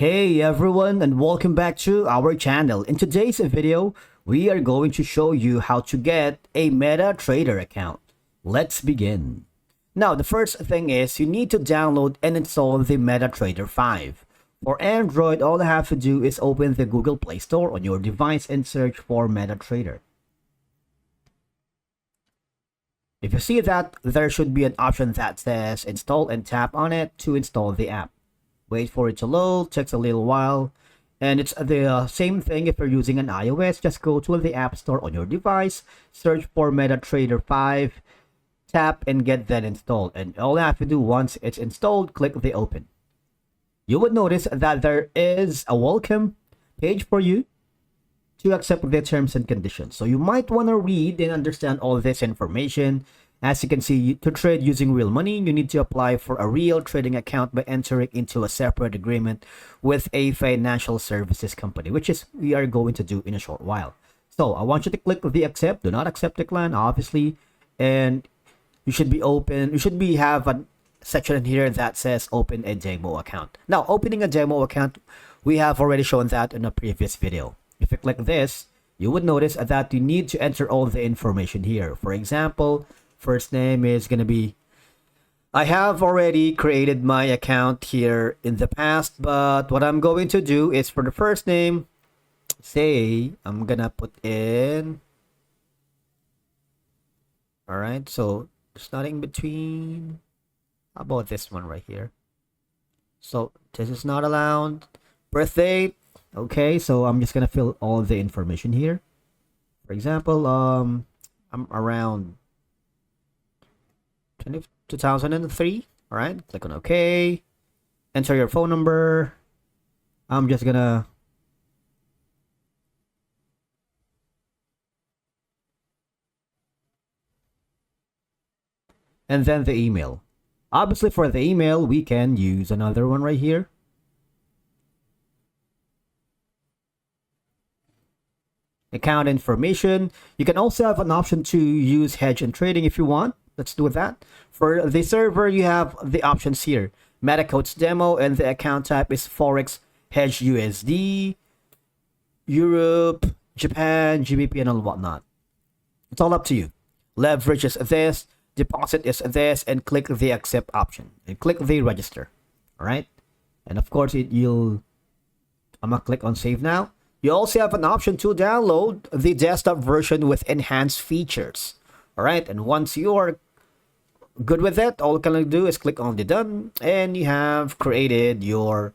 Hey everyone, and welcome back to our channel. In today's video, we are going to show you how to get a Metatrader account. Let's begin. Now, the first thing is you need to download and install the Metatrader 5. For Android, all you have to do is open the Google Play Store on your device and search for Metatrader. If you see that, there should be an option that says install and tap on it to install the app. Wait for it to load, takes a little while, and it's the same thing if you're using an iOS. Just go to the App Store on your device, search for Metatrader 5, tap and get that installed, and all you have to do once it's installed, click the open. You would notice that there is a welcome page for you to accept the terms and conditions. So you might want to read and understand all this information. As you can see, to trade using real money, you need to apply for a real trading account by entering into a separate agreement with a financial services company, which is we are going to do in a short while. So I want you to click the accept. Do not accept decline, obviously, and you should be open. You should have a section in here that says open a demo account. Now, opening a demo account, we have already shown that in a previous video. If you click this, you would notice that you need to enter all the information here. For example, first name is going to be, I have already created my account here in the past, but what I'm going to do is for the first name, say, I'm going to put in, all right, so there's nothing between. How about this one right here? So this is not allowed. Birth date. Okay, so I'm just going to fill all the information here. For example, I'm around 2003. All right, click on OK. Enter your phone number. I'm just gonna and then the email. Obviously, for the email, we can use another one right here. Account information. You can also have an option to use hedge and trading if you want. Let's do that. For the server, you have the options here. Metacodes demo, and the account type is forex, hedge USD, Europe, Japan, GBP, and whatnot. It's all up to you. Leverage is this, deposit is this, and click the accept option and click the register. All right, and of course I'm gonna click on save now. You also have an option to download the desktop version with enhanced features. All right, and once you are good with it, all you can do is click on the done, and you have created your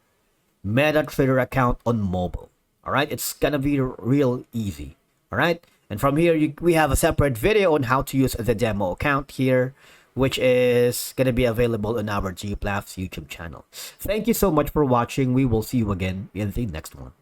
Metatrader account on mobile. All right, it's gonna be real easy. All right, and from here we have a separate video on how to use the demo account here, which is gonna be available on our GPlaps YouTube channel. Thank you so much for watching. We will see you again in the next one.